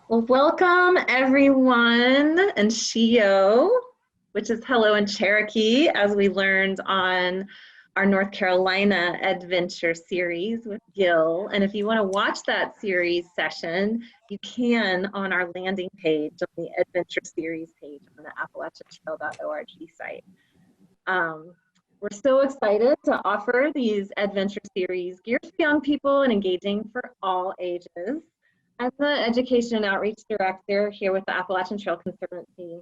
Well, welcome everyone and Shio, which is hello in Cherokee, as we learned on our North Carolina adventure series with Gil. And if you want to watch that series session, you can on our landing page on the adventure series page on the appalachiantrail.org site. We're so excited to offer these adventure series geared for young people and engaging for all ages. I'm the Education and Outreach Director here with the Appalachian Trail Conservancy,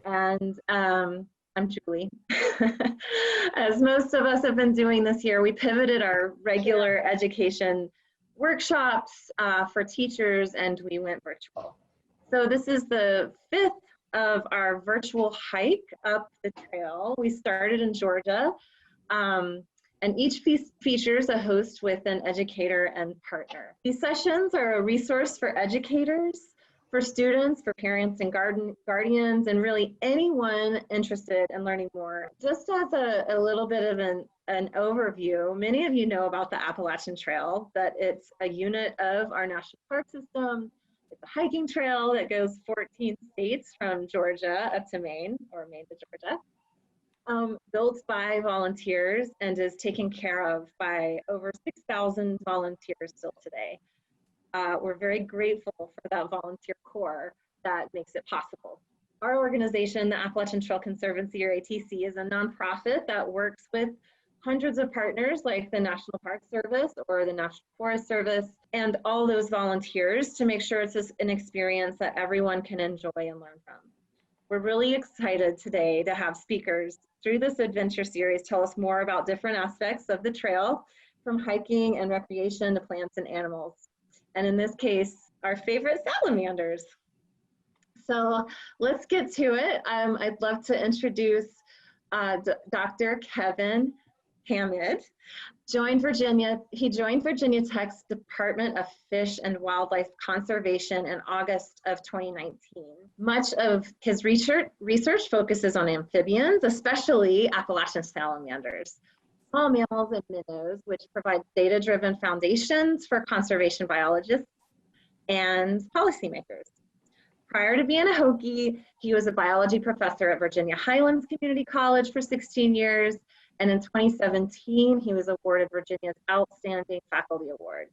and I'm Julie. As most of us have been doing this year, we pivoted our regular education workshops for teachers, and we went virtual. So this is the 5th of our virtual hike up the trail. We started in Georgia. And each piece features a host with an educator and partner. These sessions are a resource for educators, for students, for parents and guardians, and really anyone interested in learning more. Just as a little bit of an overview, many of you know about the Appalachian Trail, that it's a unit of our national park system. It's a hiking trail that goes 14 states from Georgia up to Maine, or Maine to Georgia. Built by volunteers and is taken care of by over 6,000 volunteers still today. We're very grateful for that volunteer corps that makes it possible. Our organization, the Appalachian Trail Conservancy, or ATC, is a nonprofit that works with hundreds of partners like the National Park Service or the National Forest Service and all those volunteers to make sure it's an experience that everyone can enjoy and learn from. We're really excited today to have speakers through this adventure series tell us more about different aspects of the trail, from hiking and recreation to plants and animals. And in this case, our favorite salamanders. So let's get to it. I'd love to introduce Dr. Kevin Hamid. He joined Virginia Tech's Department of Fish and Wildlife Conservation in August of 2019. Much of his research focuses on amphibians, especially Appalachian salamanders, small mammals and minnows, which provide data-driven foundations for conservation biologists and policymakers. Prior to being a Hokie, he was a biology professor at Virginia Highlands Community College for 16 years. And in 2017, he was awarded Virginia's Outstanding Faculty Award.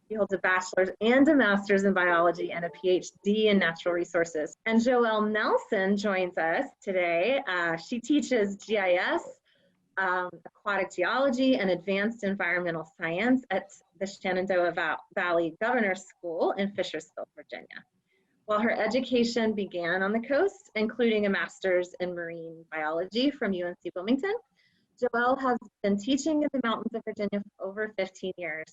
He holds a bachelor's and a master's in biology and a PhD in natural resources. And Joelle Nelson joins us today. She teaches GIS, aquatic geology, and advanced environmental science at the Shenandoah Valley Governor's School in Fishersville, Virginia. While her education began on the coast, including a master's in marine biology from UNC Wilmington, Joelle has been teaching in the mountains of Virginia for over 15 years.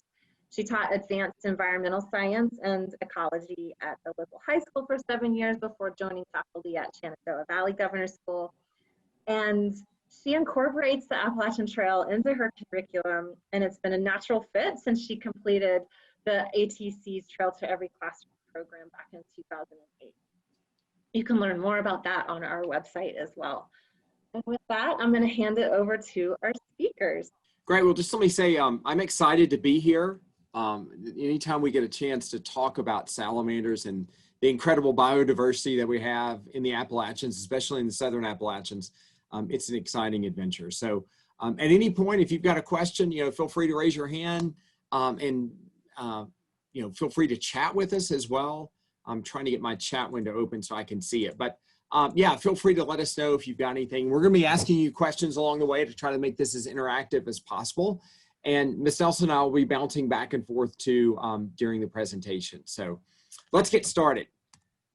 She taught advanced environmental science and ecology at the local high school for 7 years before joining faculty at Shenandoah Valley Governor's School. And she incorporates the Appalachian Trail into her curriculum, and it's been a natural fit since she completed the ATC's Trail to Every Classroom program back in 2008. You can learn more about that on our website as well. And with that, I'm going to hand it over to our speakers. Great. Well, just let me say, I'm excited to be here. Anytime we get a chance to talk about salamanders and the incredible biodiversity that we have in the Appalachians, especially in the Southern Appalachians, it's an exciting adventure. So at any point, if you've got a question, feel free to raise your hand and feel free to chat with us as well. I'm trying to get my chat window open so I can see it. But yeah, feel free to let us know if you've got anything. We're going to be asking you questions along the way to try to make this as interactive as possible. And Ms. Nelson and I will be bouncing back and forth too during the presentation. So let's get started.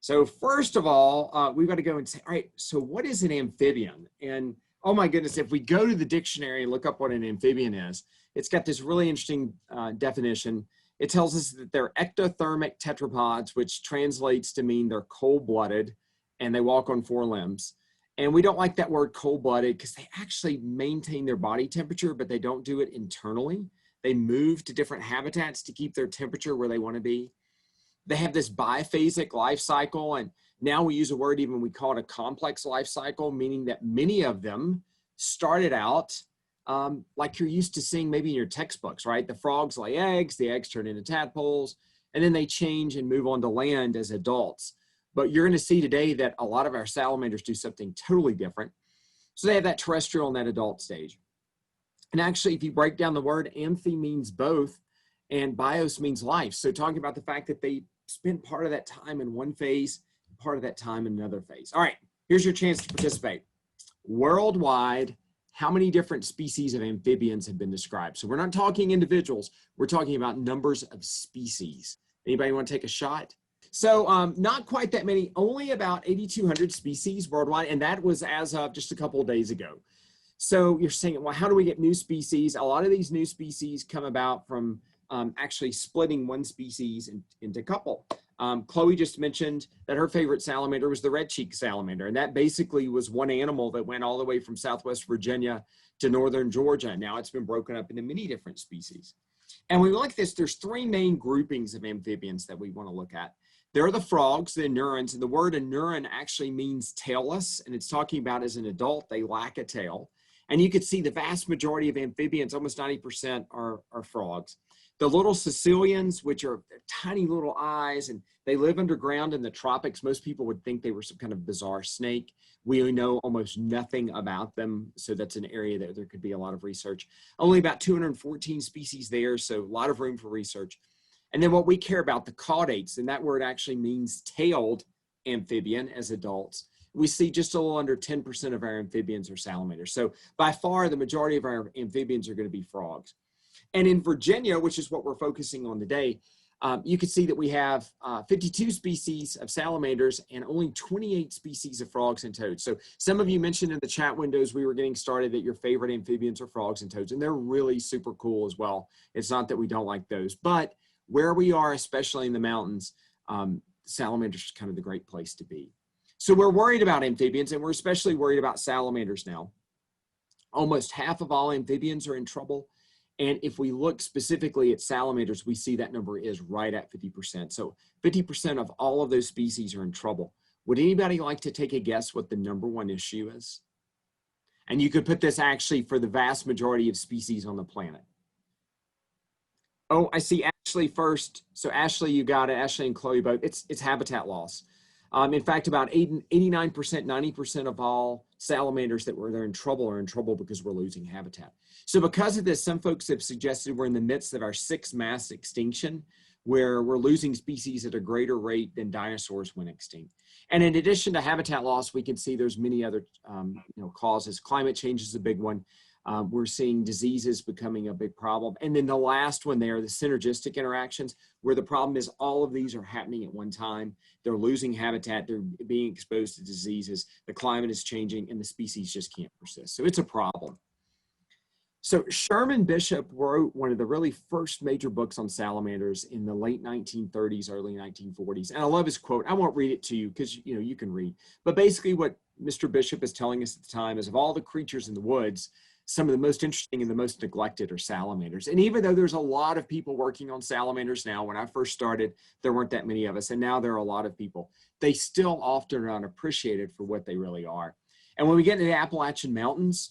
So first of all, we've got to go and say, all right, so what is an amphibian? And oh my goodness, if we go to the dictionary and look up what an amphibian is, it's got this really interesting definition. It tells us that they're ectothermic tetrapods, which translates to mean they're cold-blooded, and they walk on 4 limbs. And we don't like that word cold-blooded because they actually maintain their body temperature, but they don't do it internally. They move to different habitats to keep their temperature where they want to be. They have this biphasic life cycle, and now we use a word even we call it a complex life cycle, meaning that many of them started out like you're used to seeing maybe in your textbooks, right? The frogs lay eggs, the eggs turn into tadpoles, and then they change and move on to land as adults. But you're going to see today that a lot of our salamanders do something totally different. So they have that terrestrial and that adult stage. And actually, if you break down the word, amphi means both, and bios means life. So talking about the fact that they spend part of that time in one phase, part of that time in another phase. All right, here's your chance to participate. Worldwide, how many different species of amphibians have been described? So we're not talking individuals, we're talking about numbers of species. Anybody want to take a shot? So not quite that many, only about 8,200 species worldwide, and that was as of just a couple of days ago. So you're saying, well, how do we get new species? A lot of these new species come about from actually splitting one species into a couple. Chloe just mentioned that her favorite salamander was the red-cheeked salamander, and that basically was one animal that went all the way from Southwest Virginia to northern Georgia. Now it's been broken up into many different species. And when we look at this, there's three main groupings of amphibians that we want to look at. There are the frogs, the anurans, and the word anuran actually means tailless, and it's talking about as an adult, they lack a tail. And you could see the vast majority of amphibians, almost 90% are frogs. The little caecilians, which are tiny little eyes, and they live underground in the tropics. Most people would think they were some kind of bizarre snake. We know almost nothing about them, so that's an area that there could be a lot of research. Only about 214 species there, so a lot of room for research. And then what we care about, the caudates, and that word actually means tailed amphibian as adults. We see just a little under 10% of our amphibians are salamanders. So by far, the majority of our amphibians are going to be frogs. And in Virginia, which is what we're focusing on today, you can see that we have 52 species of salamanders and only 28 species of frogs and toads. So some of you mentioned in the chat windows we were getting started that your favorite amphibians are frogs and toads, and they're really super cool as well. It's not that we don't like those, but where we are, especially in the mountains, salamanders is kind of the great place to be. So we're worried about amphibians, and we're especially worried about salamanders now. Almost half of all amphibians are in trouble. And if we look specifically at salamanders, we see that number is right at 50%. So 50% of all of those species are in trouble. Would anybody like to take a guess what the #1 issue is? And you could put this actually for the vast majority of species on the planet. Oh, I see Ashley first. So Ashley, you got it. Ashley and Chloe both. It's habitat loss. In fact, about 89%, 90% of all salamanders that they're in trouble are in trouble because we're losing habitat. So because of this, some folks have suggested we're in the midst of our 6th mass extinction, where we're losing species at a greater rate than dinosaurs went extinct. And in addition to habitat loss, we can see there's many other causes. Climate change is a big one. We're seeing diseases becoming a big problem. And then the last one there, the synergistic interactions, where the problem is all of these are happening at one time. They're losing habitat, they're being exposed to diseases, the climate is changing, and the species just can't persist. So it's a problem. So Sherman Bishop wrote one of the really first major books on salamanders in the late 1930s, early 1940s. And I love his quote. I won't read it to you because you can read. But basically what Mr. Bishop is telling us at the time is of all the creatures in the woods, some of the most interesting and the most neglected are salamanders. And even though there's a lot of people working on salamanders now, when I first started, there weren't that many of us, and now there are a lot of people. They still often are unappreciated for what they really are. And when we get into the Appalachian Mountains,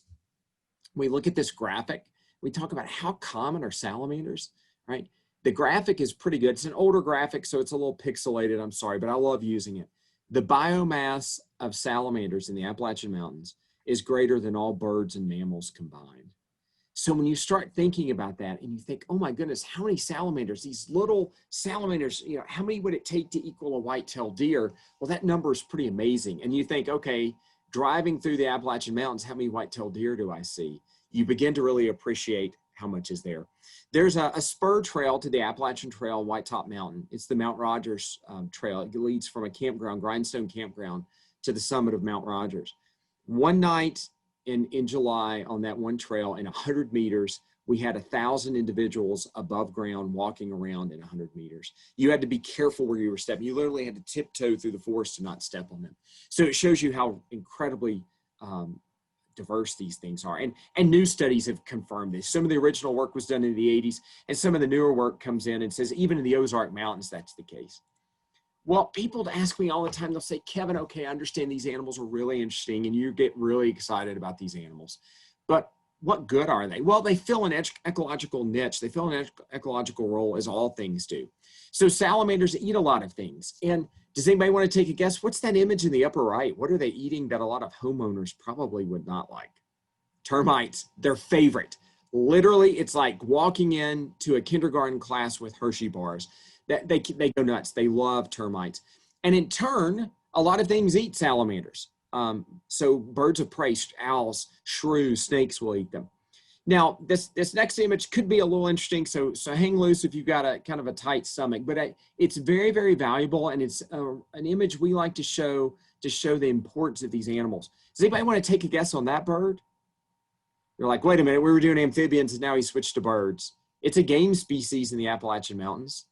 we look at this graphic, we talk about how common are salamanders, right? The graphic is pretty good. It's an older graphic, so it's a little pixelated, I'm sorry, but I love using it. The biomass of salamanders in the Appalachian Mountains is greater than all birds and mammals combined. So when you start thinking about that and you think, oh my goodness, how many salamanders, these little salamanders, how many would it take to equal a white-tailed deer? Well, that number is pretty amazing. And you think, okay, driving through the Appalachian Mountains, how many white-tailed deer do I see? You begin to really appreciate how much is there. There's a spur trail to the Appalachian Trail, White Top Mountain. It's the Mount Rogers Trail. It leads from a campground, Grindstone Campground, to the summit of Mount Rogers. One night in July on that one trail in 100 meters, we had 1,000 individuals above ground walking around in 100 meters. You had to be careful where you were stepping. You literally had to tiptoe through the forest to not step on them. So it shows you how incredibly diverse these things are. And new studies have confirmed this. Some of the original work was done in the 80s, and some of the newer work comes in and says even in the Ozark Mountains, that's the case. Well, people ask me all the time, they'll say, Kevin, okay, I understand these animals are really interesting and you get really excited about these animals, but what good are they? Well, they fill an ecological niche. They fill an ecological role as all things do. So salamanders eat a lot of things. And does anybody want to take a guess? What's that image in the upper right? What are they eating that a lot of homeowners probably would not like? Termites, their favorite. Literally, it's like walking into a kindergarten class with Hershey bars. They go nuts. They love termites. And in turn, a lot of things eat salamanders. So birds of prey, owls, shrews, snakes will eat them. Now, this next image could be a little interesting, so hang loose if you've got a kind of a tight stomach, but it's very, very valuable, and it's an image we like to show the importance of these animals. Does anybody want to take a guess on that bird? You're like, wait a minute, we were doing amphibians and now he switched to birds. It's a game species in the Appalachian Mountains.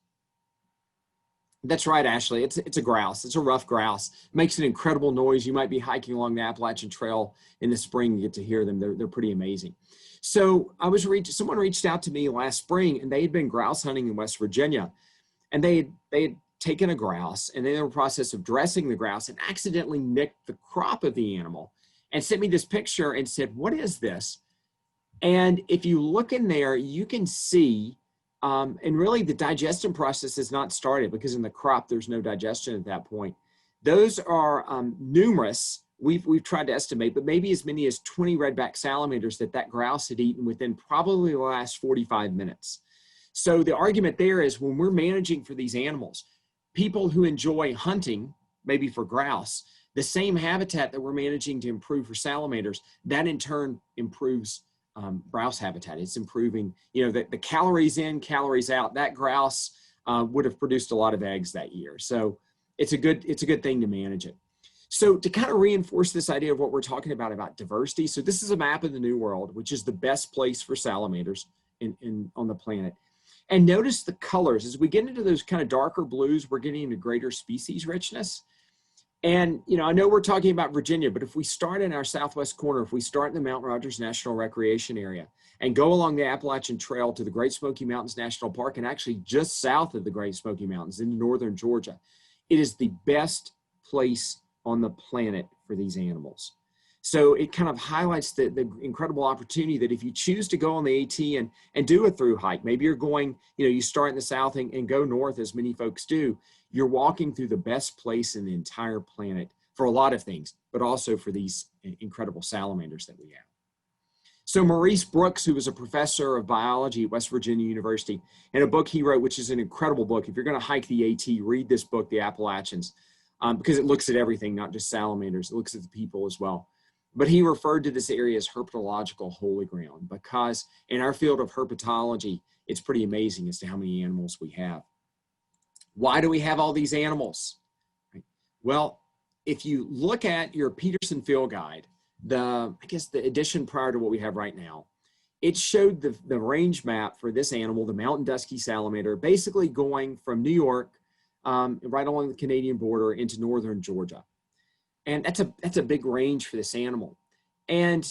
That's right, Ashley. It's a grouse. It's a rough grouse. It makes an incredible noise. You might be hiking along the Appalachian Trail in the spring and get to hear them. They're pretty amazing. So someone reached out to me last spring, and they had been grouse hunting in West Virginia, and they had taken a grouse, and they were in the process of dressing the grouse and accidentally nicked the crop of the animal and sent me this picture and said, "What is this?" And if you look in there, you can see, and really the digestion process has not started, because in the crop, there's no digestion at that point. Those are numerous. We've tried to estimate, but maybe as many as 20 redback salamanders that grouse had eaten within probably the last 45 minutes. So the argument there is, when we're managing for these animals, people who enjoy hunting, maybe for grouse, the same habitat that we're managing to improve for salamanders, that in turn improves grouse habitat. It's improving, the calories in, calories out. That grouse would have produced a lot of eggs that year. So it's a good thing to manage it. So to kind of reinforce this idea of what we're talking about diversity, so this is a map of the New World, which is the best place for salamanders on the planet. And notice the colors. As we get into those kind of darker blues, we're getting into greater species richness. And, I know we're talking about Virginia, but if we start in our southwest corner, if we start in the Mount Rogers National Recreation Area and go along the Appalachian Trail to the Great Smoky Mountains National Park, and actually just south of the Great Smoky Mountains in northern Georgia, it is the best place on the planet for these animals. So it kind of highlights the incredible opportunity that if you choose to go on the AT and do a through hike, maybe you're going, you start in the south and go north, as many folks do, you're walking through the best place in the entire planet for a lot of things, but also for these incredible salamanders that we have. So Maurice Brooks, who was a professor of biology at West Virginia University, and a book he wrote, which is an incredible book. If you're going to hike the AT, read this book, The Appalachians, because it looks at everything, not just salamanders. It looks at the people as well. But he referred to this area as herpetological holy ground, because in our field of herpetology, it's pretty amazing as to how many animals we have. Why do we have all these animals? Well, if you look at your Peterson Field Guide, the edition prior to what we have right now, it showed the range map for this animal, the mountain dusky salamander, basically going from New York, right along the Canadian border into northern Georgia. And that's a big range for this animal. And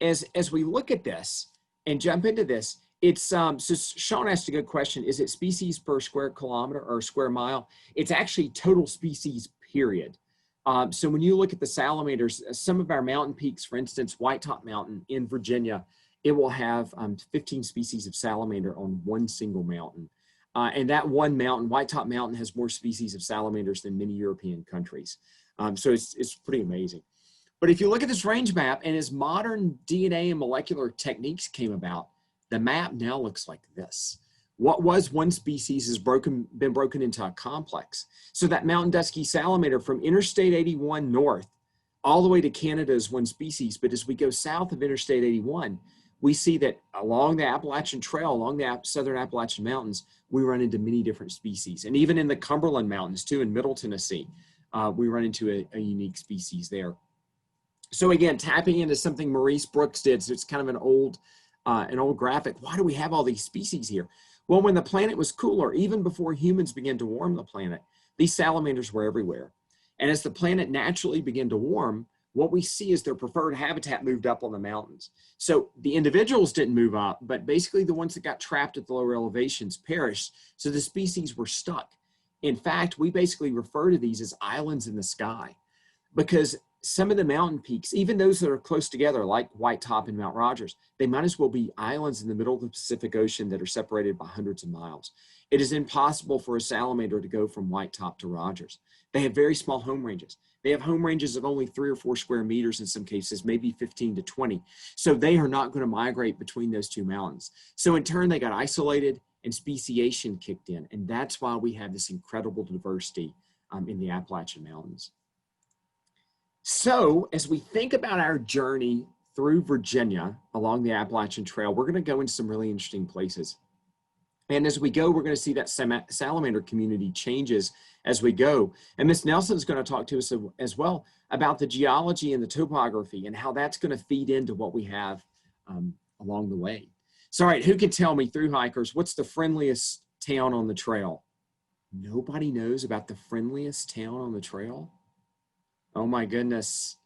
as we look at this and jump into this, it's so Sean asked a good question. Is it species per square kilometer or square mile? It's actually total species, period. So when you look at the salamanders, some of our mountain peaks, for instance, White Top Mountain in Virginia, it will have 15 species of salamander on one single mountain. And that one mountain, White Top Mountain, has more species of salamanders than many European countries. So it's pretty amazing. But if you look at this range map, and as modern DNA and molecular techniques came about, the map now looks like this. What was one species has been broken into a complex. So that mountain dusky salamander from Interstate 81 north all the way to Canada is one species. But as we go south of Interstate 81, we see that along the Appalachian Trail, along the southern Appalachian Mountains, we run into many different species. And even in the Cumberland Mountains, too, in Middle Tennessee, we run into a unique species there. So again, tapping into something Maurice Brooks did, so it's kind of an old graphic. Why do we have all these species here? Well, when the planet was cooler, even before humans began to warm the planet, these salamanders were everywhere. And as the planet naturally began to warm, what we see is their preferred habitat moved up on the mountains. So the individuals didn't move up, but basically the ones that got trapped at the lower elevations perished. So the species were stuck. In fact, we basically refer to these as islands in the sky, because some of the mountain peaks, even those that are close together, like White Top and Mount Rogers, they might as well be islands in the middle of the Pacific Ocean that are separated by hundreds of miles. It is impossible for a salamander to go from white top to Rogers. They have very small home ranges. They have home ranges of only 3 or 4 square meters in some cases, maybe 15 to 20. So they are not going to migrate between those two mountains. So in turn, they got isolated and speciation kicked in. And that's why we have this incredible diversity in the Appalachian Mountains. So as we think about our journey through Virginia along the Appalachian Trail, we're going to go into some really interesting places. And as we go, we're going to see that salamander community changes as we go. And Ms. Nelson is going to talk to us as well about the geology and the topography and how that's going to feed into what we have along the way. So, all right, who can tell me, through hikers, what's the friendliest town on the trail? Nobody knows about the friendliest town on the trail? Oh my goodness.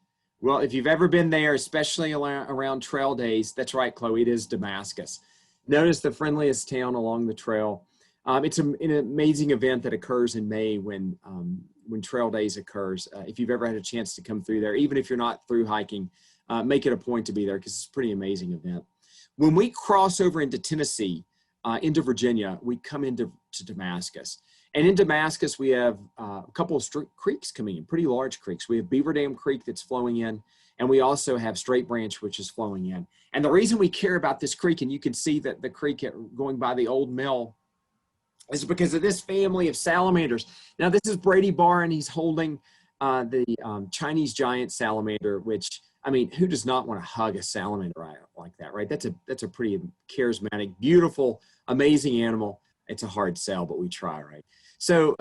Well, if you've ever been there, especially around trail days, that's right, Chloe, it is Damascus. Notice the friendliest town along the trail. It's an amazing event that occurs in May when trail days occurs. If you've ever had a chance to come through there, even if you're not through hiking, make it a point to be there because it's a pretty amazing event. When we cross over into Tennessee, into Virginia, we come into Damascus. And in Damascus, we have a couple of creeks coming in, pretty large creeks. We have Beaver Dam Creek that's flowing in, and we also have Straight Branch, which is flowing in. And the reason we care about this creek, and you can see that the creek going by the old mill, is because of this family of salamanders. Now, this is Brady Barr, and he's holding the Chinese giant salamander, which, I mean, who does not want to hug a salamander like that, right? That's a pretty charismatic, beautiful, amazing animal. It's a hard sell, but we try, right? So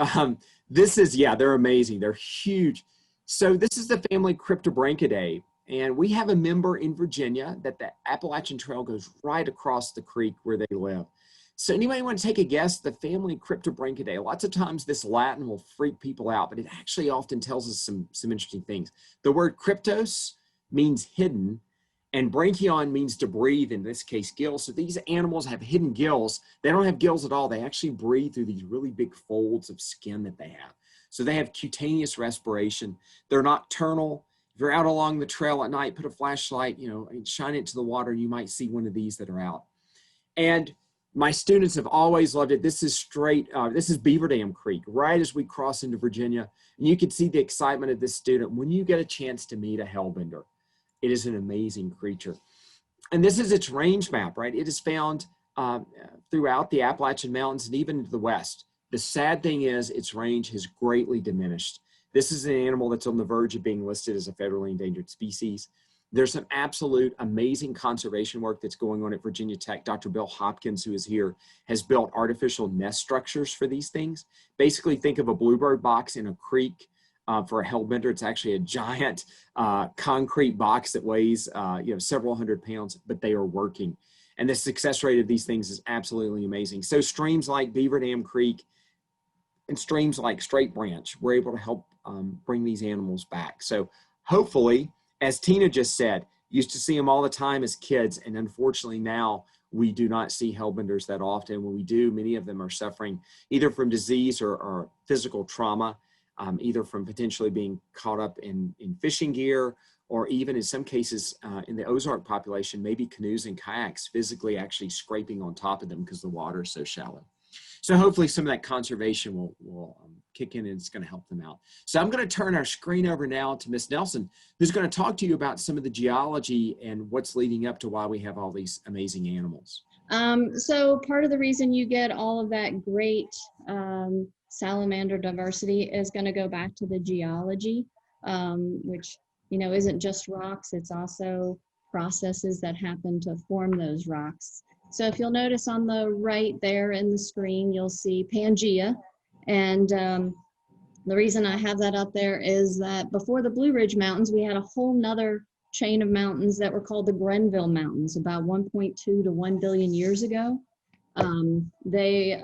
this is, yeah, they're amazing. They're huge. So this is the family Cryptobranchiade, and we have a member in Virginia that the Appalachian Trail goes right across the creek where they live. So anybody want to take a guess? The family Cryptobranchiade. Lots of times this Latin will freak people out, but it actually often tells us some interesting things. The word kryptos means hidden, and branchion means to breathe, in this case, gills. So these animals have hidden gills. They don't have gills at all. They actually breathe through these really big folds of skin that they have. So they have cutaneous respiration. They're nocturnal. If you're out along the trail at night, put a flashlight, and shine it to the water, and you might see one of these that are out. And my students have always loved it. This is this is Beaver Dam Creek, right as we cross into Virginia. And you can see the excitement of this student when you get a chance to meet a hellbender. It is an amazing creature. And this is its range map, right? It is found throughout the Appalachian Mountains and even to the west. The sad thing is its range has greatly diminished. This is an animal that's on the verge of being listed as a federally endangered species. There's some absolute amazing conservation work that's going on at Virginia Tech. Dr. Bill Hopkins, who is here, has built artificial nest structures for these things. Basically, think of a bluebird box in a creek. For a hellbender, it's actually a giant concrete box that weighs several hundred pounds, but they are working. And the success rate of these things is absolutely amazing. So streams like Beaver Dam Creek and streams like Straight Branch, we're able to help bring these animals back. So hopefully, as Tina just said, used to see them all the time as kids, and unfortunately now we do not see hellbenders that often. When we do, many of them are suffering either from disease or physical trauma. Either from potentially being caught up in fishing gear, or even in some cases in the Ozark population, maybe canoes and kayaks physically actually scraping on top of them because the water is so shallow. So hopefully some of that conservation will kick in and it's going to help them out. So I'm going to turn our screen over now to Ms. Nelson, who's going to talk to you about some of the geology and what's leading up to why we have all these amazing animals. So part of the reason you get all of that great salamander diversity is going to go back to the geology, which, isn't just rocks, it's also processes that happen to form those rocks. So if you'll notice on the right there in the screen, you'll see Pangea. And the reason I have that up there is that before the Blue Ridge Mountains, we had a whole nother chain of mountains that were called the Grenville Mountains about 1.2 to 1 billion years ago. They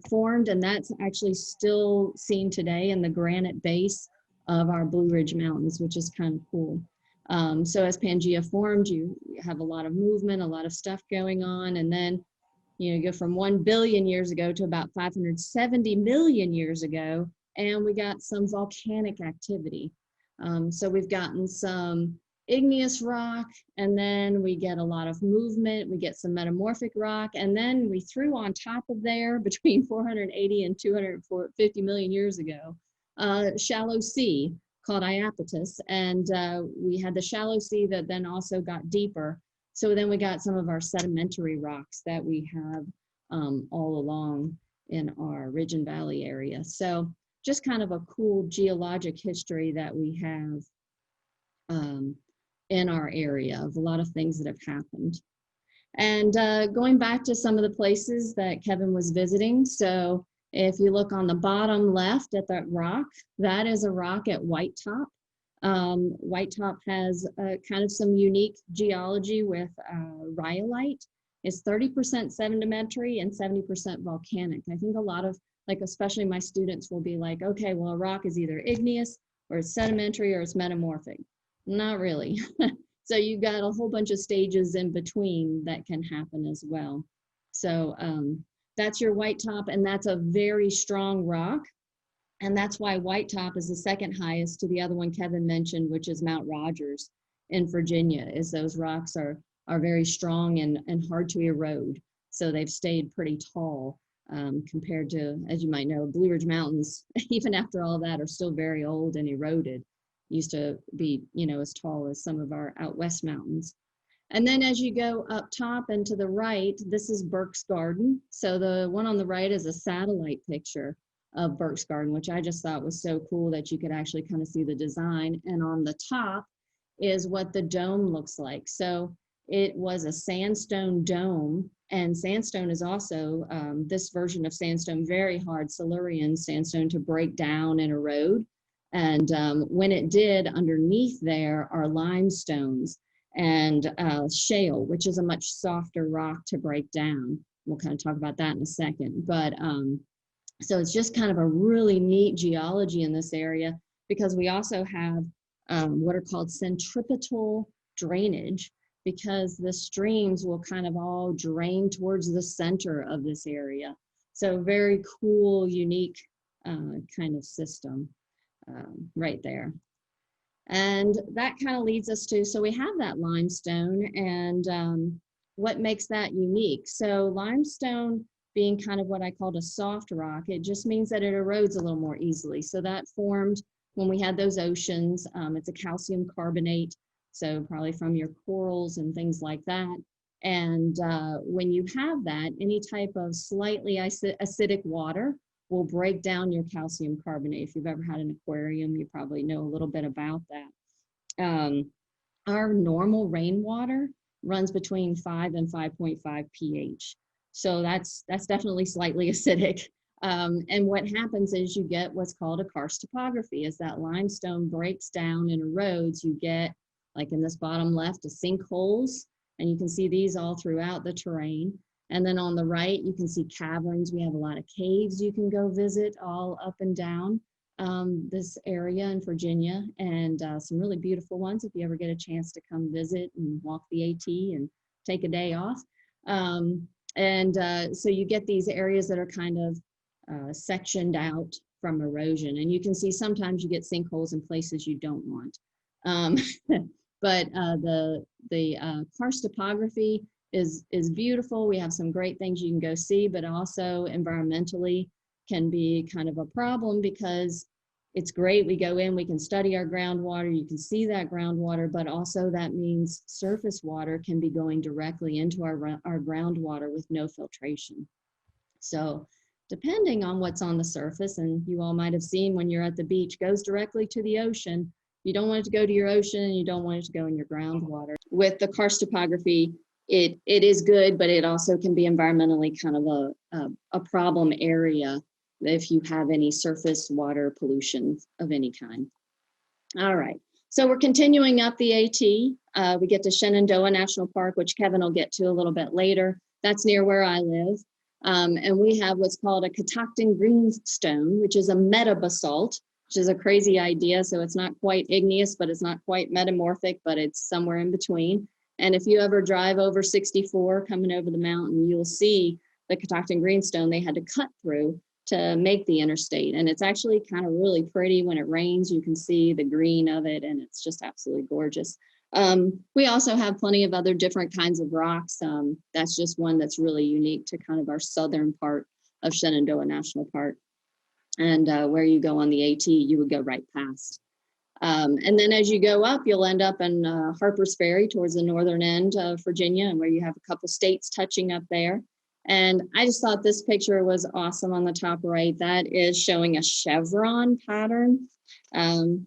formed, and that's actually still seen today in the granite base of our Blue Ridge Mountains, which is kind of cool. So as Pangea formed, you have a lot of movement, a lot of stuff going on, and then you go from 1 billion years ago to about 570 million years ago, and we got some volcanic activity. So we've gotten some igneous rock, and then we get a lot of movement, we get some metamorphic rock, and then we threw on top of there between 480 and 250 million years ago, shallow sea called Iapetus, and we had the shallow sea that then also got deeper. So then we got some of our sedimentary rocks that we have all along in our Ridge and Valley area. So just kind of a cool geologic history that we have in our area of a lot of things that have happened. And going back to some of the places that Kevin was visiting. So if you look on the bottom left at that rock, that is a rock at White Top. White Top has kind of some unique geology with rhyolite. It's 30% sedimentary and 70% volcanic. I think a lot of, like, especially my students will be like, okay, well, a rock is either igneous or it's sedimentary or it's metamorphic. Not really. So you've got a whole bunch of stages in between that can happen as well. So that's your White Top, and that's a very strong rock. And that's why White Top is the second highest to the other one Kevin mentioned, which is Mount Rogers in Virginia, is those rocks are very strong and hard to erode. So they've stayed pretty tall compared to, as you might know, Blue Ridge Mountains, even after all that, are still very old and eroded. Used to be, you know, as tall as some of our out west mountains. And then as you go up top and to the right, this is Burke's Garden. So the one on the right is a satellite picture of Burke's Garden, which I just thought was so cool that you could actually kind of see the design. And on the top is what the dome looks like. So it was a sandstone dome, and sandstone is also, this version of sandstone, very hard Silurian sandstone to break down and erode. And when it did, underneath there are limestones and shale, which is a much softer rock to break down. We'll kind of talk about that in a second. But so it's just kind of a really neat geology in this area, because we also have what are called centripetal drainage, because the streams will kind of all drain towards the center of this area. So very cool, unique kind of system. Right there. And that kind of leads us to, so we have that limestone, and what makes that unique? So limestone being kind of what I called a soft rock, it just means that it erodes a little more easily. So that formed when we had those oceans. It's a calcium carbonate, so probably from your corals and things like that. And when you have that, any type of slightly acidic water will break down your calcium carbonate. If you've ever had an aquarium, you probably know a little bit about that. Our normal rainwater runs between 5 and 5.5 pH. So that's definitely slightly acidic. And what happens is you get what's called a karst topography. As that limestone breaks down and erodes, you get, like in this bottom left, a sinkholes, and you can see these all throughout the terrain. And then on the right, you can see caverns. We have a lot of caves you can go visit all up and down this area in Virginia, and some really beautiful ones if you ever get a chance to come visit and walk the AT and take a day off. So you get these areas that are kind of sectioned out from erosion, and you can see sometimes you get sinkholes in places you don't want. But the karst topography is beautiful. We have some great things you can go see, but also environmentally can be kind of a problem, because it's great. We go in, we can study our groundwater, you can see that groundwater, but also that means surface water can be going directly into our groundwater with no filtration. So depending on what's on the surface, and you all might have seen when you're at the beach, goes directly to the ocean. You don't want it to go to your ocean, and you don't want it to go in your groundwater. With the karst topography, it is good, but it also can be environmentally kind of a problem area if you have any surface water pollution of any kind. All right, so we're continuing up the AT. We get to Shenandoah National Park, which Kevin will get to a little bit later. That's near where I live. And we have what's called a Catoctin greenstone, which is a metabasalt, which is a crazy idea. So it's not quite igneous, but it's not quite metamorphic, but it's somewhere in between. And if you ever drive over 64 coming over the mountain, you'll see the Catoctin greenstone they had to cut through to make the interstate. And it's actually kind of really pretty when it rains. You can see the green of it, and it's just absolutely gorgeous. We also have plenty of other different kinds of rocks. That's just one that's really unique to kind of our southern part of Shenandoah National Park. And where you go on the AT, you would go right past. And then as you go up, you'll end up in Harpers Ferry towards the northern end of Virginia, and where you have a couple states touching up there. And I just thought this picture was awesome on the top right. That is showing a chevron pattern,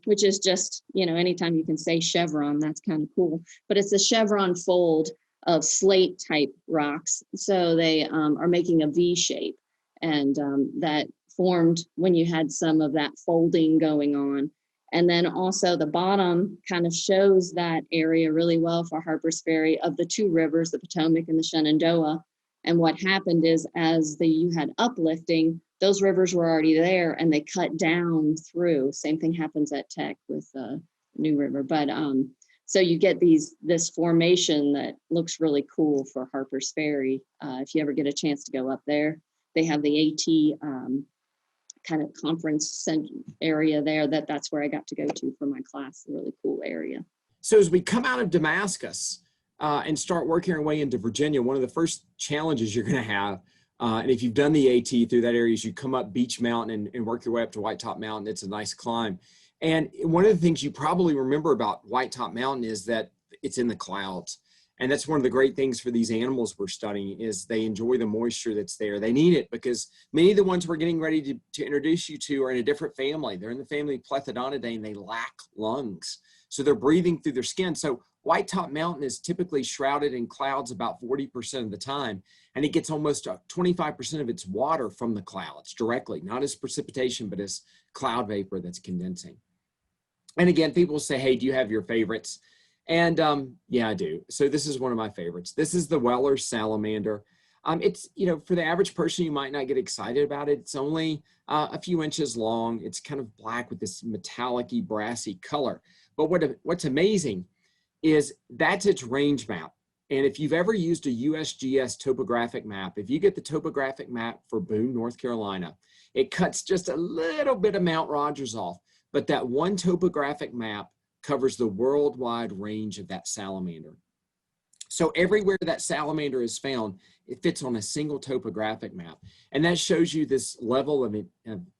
which is just, you know, anytime you can say chevron, that's kind of cool. But it's a chevron fold of slate type rocks. So they are making a V shape. And that formed when you had some of that folding going on. And then also the bottom kind of shows that area really well for Harpers Ferry of the two rivers, the Potomac and the Shenandoah. And what happened is as you had uplifting, those rivers were already there and they cut down through. Same thing happens at Tech with New River. But so you get this formation that looks really cool for Harpers Ferry. If you ever get a chance to go up there, they have the AT kind of conference area there. That's where I got to go to for my class. A really cool area. So as we come out of Damascus and start working our way into Virginia, one of the first challenges you're going to have, and if you've done the AT through that area, is you come up Beach Mountain and work your way up to White Top Mountain. It's a nice climb. And one of the things you probably remember about White Top Mountain is that it's in the clouds. And that's one of the great things for these animals we're studying is they enjoy the moisture that's there. They need it because many of the ones we're getting ready to introduce you to are in a different family. They're in the family Plethodonidae and they lack lungs. So they're breathing through their skin. So White Top Mountain is typically shrouded in clouds about 40% of the time. And it gets almost 25% of its water from the clouds directly, not as precipitation, but as cloud vapor that's condensing. And again, people say, hey, do you have your favorites? And yeah, I do. So this is one of my favorites. This is the Weller salamander. It's, you know, for the average person, you might not get excited about it. It's only a few inches long. It's kind of black with this metallic-y, brassy color. But what's amazing is that's its range map. And if you've ever used a USGS topographic map, if you get the topographic map for Boone, North Carolina, it cuts just a little bit of Mount Rogers off. But that one topographic map covers the worldwide range of that salamander. So everywhere that salamander is found, it fits on a single topographic map. And that shows you this level of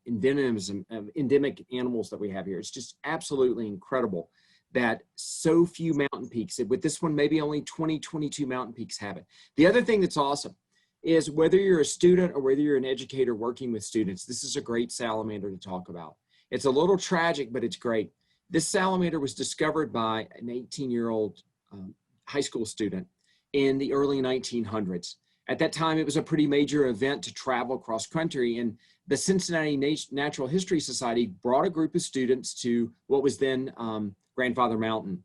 endemism, of endemic animals that we have here. It's just absolutely incredible that so few mountain peaks, with this one, maybe only 20, 22 mountain peaks have it. The other thing that's awesome is whether you're a student or whether you're an educator working with students, this is a great salamander to talk about. It's a little tragic, but it's great. This salamander was discovered by an 18-year-old high school student in the early 1900s. At that time, it was a pretty major event to travel cross country, and the Cincinnati Natural History Society brought a group of students to what was then Grandfather Mountain.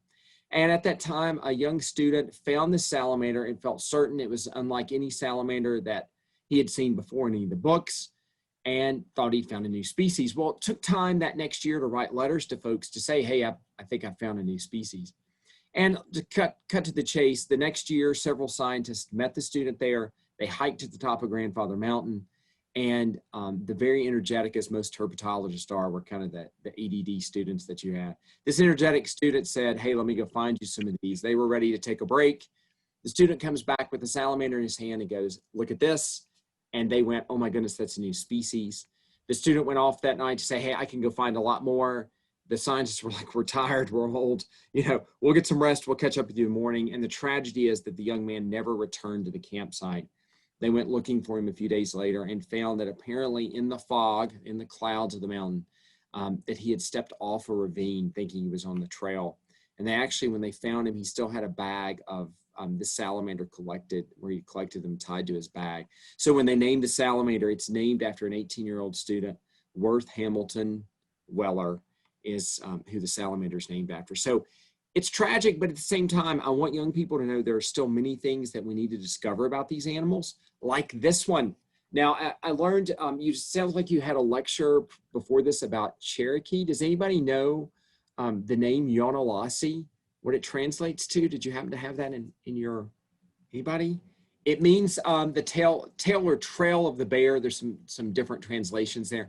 And at that time, a young student found this salamander and felt certain it was unlike any salamander that he had seen before in any of the books, and thought he'd found a new species. Well, it took time that next year to write letters to folks to say, hey, I think I found a new species. And to cut to the chase, the next year, several scientists met the student there. They hiked to the top of Grandfather Mountain. And the very energetic, as most herpetologists are, were kind of the ADD students that you had. This energetic student said, hey, let me go find you some of these. They were ready to take a break. The student comes back with a salamander in his hand and goes, look at this. And they went, oh my goodness, that's a new species. The student went off that night to say, hey, I can go find a lot more. The scientists were like, we're tired, we're old, you know, we'll get some rest, we'll catch up with you in the morning. And the tragedy is that the young man never returned to the campsite. They went looking for him a few days later and found that apparently in the fog, in the clouds of the mountain, that he had stepped off a ravine thinking he was on the trail. And they actually, when they found him, he still had a bag of the salamander collected, where he collected them tied to his bag. So when they named the salamander, it's named after an 18-year-old student. Worth Hamilton Weller is who the salamander is named after. So it's tragic, but at the same time, I want young people to know there are still many things that we need to discover about these animals, like this one. Now, I learned, you sounds like you had a lecture before this about Cherokee. Does anybody know the name Yonahlossee, what it translates to? Did you happen to have that in your, anybody? It means the tail or trail of the bear. There's some different translations there.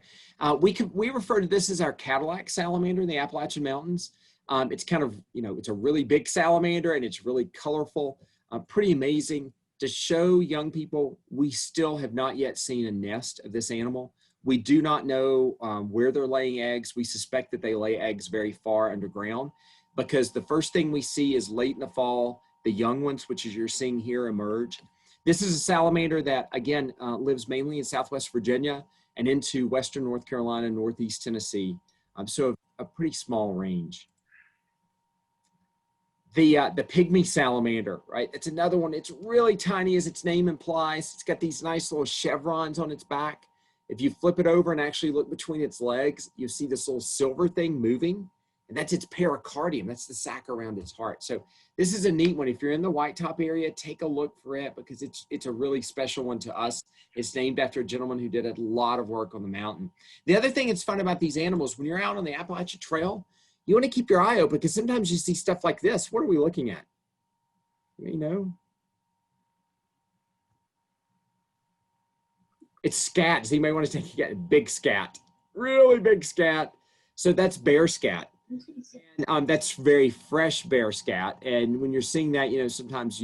We refer to this as our Cadillac salamander in the Appalachian Mountains. It's kind of, it's a really big salamander and it's really colorful, pretty amazing. To show young people, we still have not yet seen a nest of this animal. We do not know where they're laying eggs. We suspect that they lay eggs very far underground because the first thing we see is late in the fall, the young ones, which is you're seeing here, emerge. This is a salamander that, again, lives mainly in Southwest Virginia and into Western North Carolina, Northeast Tennessee. So a pretty small range. The pygmy salamander, right? It's another one. It's really tiny, as its name implies. It's got these nice little chevrons on its back. If you flip it over and actually look between its legs, you see this little silver thing moving, and that's its pericardium. That's the sac around its heart. So this is a neat one. If you're in the White Top area, take a look for it because it's a really special one to us. It's named after a gentleman who did a lot of work on the mountain. The other thing that's fun about these animals, when you're out on the Appalachian Trail, you want to keep your eye open because sometimes you see stuff like this. What are we looking at? It's scat. Does anybody want to take a big scat? Really big scat. So that's bear scat. And, that's very fresh bear scat. And when you're seeing that, sometimes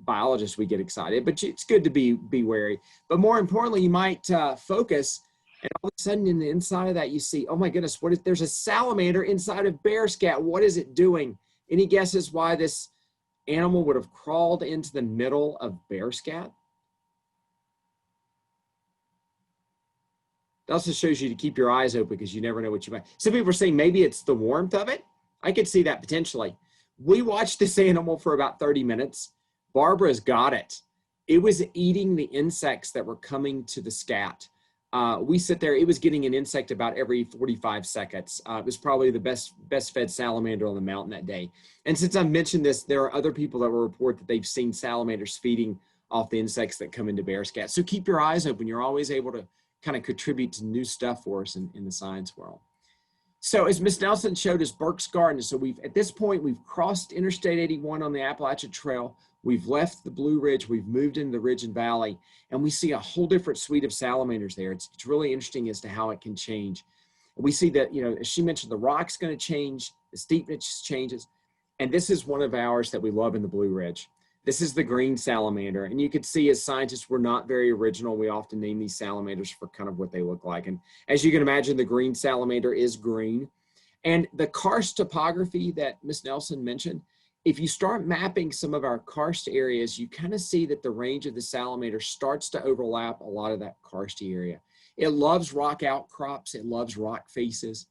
biologists, we get excited, but it's good to be wary. But more importantly, you might focus, and all of a sudden in the inside of that, you see, oh my goodness, there's a salamander inside of bear scat. What is it doing? Any guesses why this animal would have crawled into the middle of bear scat? It also shows you to keep your eyes open because you never know what you might. Some people are saying maybe it's the warmth of it. I could see that potentially. We watched this animal for about 30 minutes. Barbara's got it. It was eating the insects that were coming to the scat. We sit there, it was getting an insect about every 45 seconds. It was probably the best fed salamander on the mountain that day. And since I mentioned this, there are other people that will report that they've seen salamanders feeding off the insects that come into bear scat. So keep your eyes open. You're always able to kind of contribute to new stuff for us in the science world. So as Ms. Nelson showed us Burke's Garden, so at this point, we've crossed Interstate 81 on the Appalachian Trail. We've left the Blue Ridge, we've moved into the Ridge and Valley, and we see a whole different suite of salamanders there. It's really interesting as to how it can change. We see that, as she mentioned, the rock's going to change, the steepness changes, and this is one of ours that we love in the Blue Ridge. This is the green salamander, and you can see as scientists, we're not very original. We often name these salamanders for kind of what they look like. And as you can imagine, the green salamander is green. And the karst topography that Ms. Nelson mentioned, if you start mapping some of our karst areas, you kind of see that the range of the salamander starts to overlap a lot of that karsty area. It loves rock outcrops. It loves rock faces.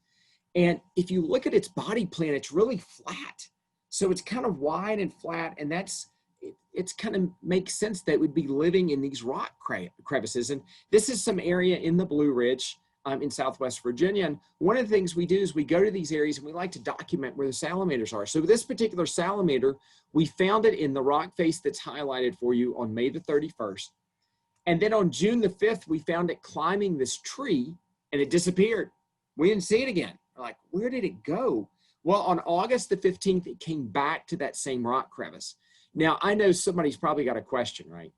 And if you look at its body plan, it's really flat. So it's kind of wide and flat, and it's kind of makes sense that it would be living in these rock crevices. And this is some area in the Blue Ridge in Southwest Virginia. And one of the things we do is we go to these areas and we like to document where the salamanders are. So this particular salamander, we found it in the rock face that's highlighted for you on May the 31st. And then on June the 5th, we found it climbing this tree and it disappeared. We didn't see it again. We're like, where did it go? Well, on August the 15th, it came back to that same rock crevice. Now, I know somebody's probably got a question, right?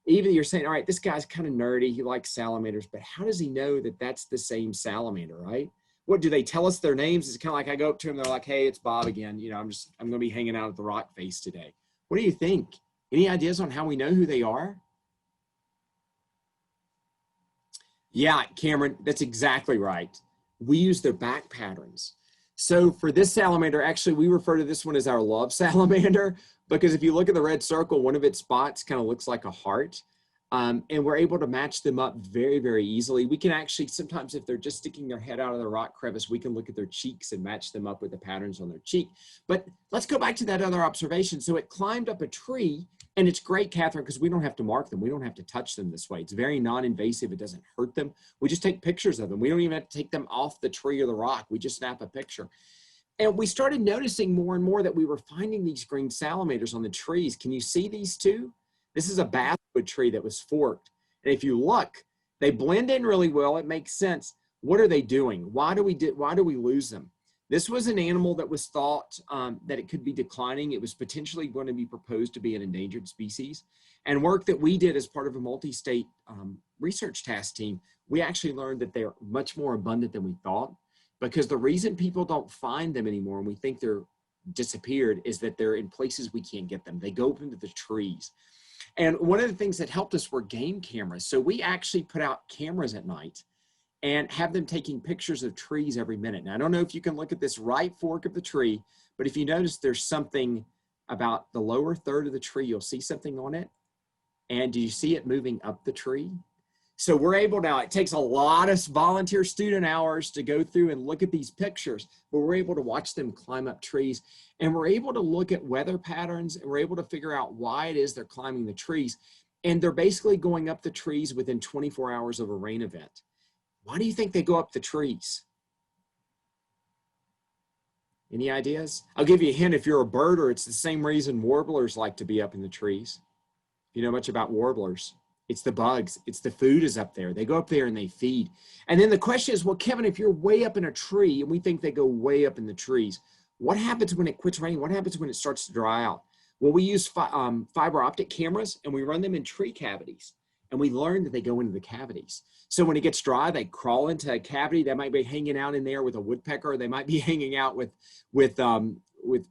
Even you're saying, all right, this guy's kind of nerdy. He likes salamanders, but how does he know that that's the same salamander, right? What, do they tell us their names? It's kind of like I go up to them, they're like, hey, it's Bob again. I'm going to be hanging out at the rock face today. What do you think? Any ideas on how we know who they are? Yeah, Cameron, that's exactly right. We use their back patterns. So for this salamander, actually, we refer to this one as our love salamander, because if you look at the red circle, one of its spots kind of looks like a heart. And we're able to match them up very, very easily. We can actually, sometimes if they're just sticking their head out of the rock crevice, we can look at their cheeks and match them up with the patterns on their cheek. But let's go back to that other observation. So it climbed up a tree, and it's great, Catherine, because we don't have to mark them. We don't have to touch them this way. It's very non-invasive. It doesn't hurt them. We just take pictures of them. We don't even have to take them off the tree or the rock. We just snap a picture. And we started noticing more and more that we were finding these green salamanders on the trees. Can you see these two? This is a basswood tree that was forked. And if you look, they blend in really well. It makes sense. What are they doing? Why do we lose them? This was an animal that was thought that it could be declining. It was potentially going to be proposed to be an endangered species. And work that we did as part of a multi-state research task team, we actually learned that they're much more abundant than we thought. because the reason people don't find them anymore and we think they're disappeared is that they're in places we can't get them. They go up into the trees. And one of the things that helped us were game cameras. So we actually put out cameras at night and have them taking pictures of trees every minute. Now, I don't know if you can look at this right fork of the tree, but if you notice there's something about the lower third of the tree, you'll see something on it. And do you see it moving up the tree? So we're able now, it takes a lot of volunteer student hours to go through and look at these pictures, but we're able to watch them climb up trees, and we're able to look at weather patterns, and we're able to figure out why it is they're climbing the trees. And they're basically going up the trees within 24 hours of a rain event. Why do you think they go up the trees? Any ideas? I'll give you a hint. If you're a birder, it's the same reason warblers like to be up in the trees. If you know much about warblers, it's the bugs, it's the food is up there. They go up there and they feed. And then the question is, well, Kevin, if you're way up in a tree, and we think they go way up in the trees, what happens when it quits raining? What happens when it starts to dry out? Well, we use fiber optic cameras, and we run them in tree cavities. And we learn that they go into the cavities. So when it gets dry, they crawl into a cavity. They might be hanging out in there with a woodpecker. They might be hanging out with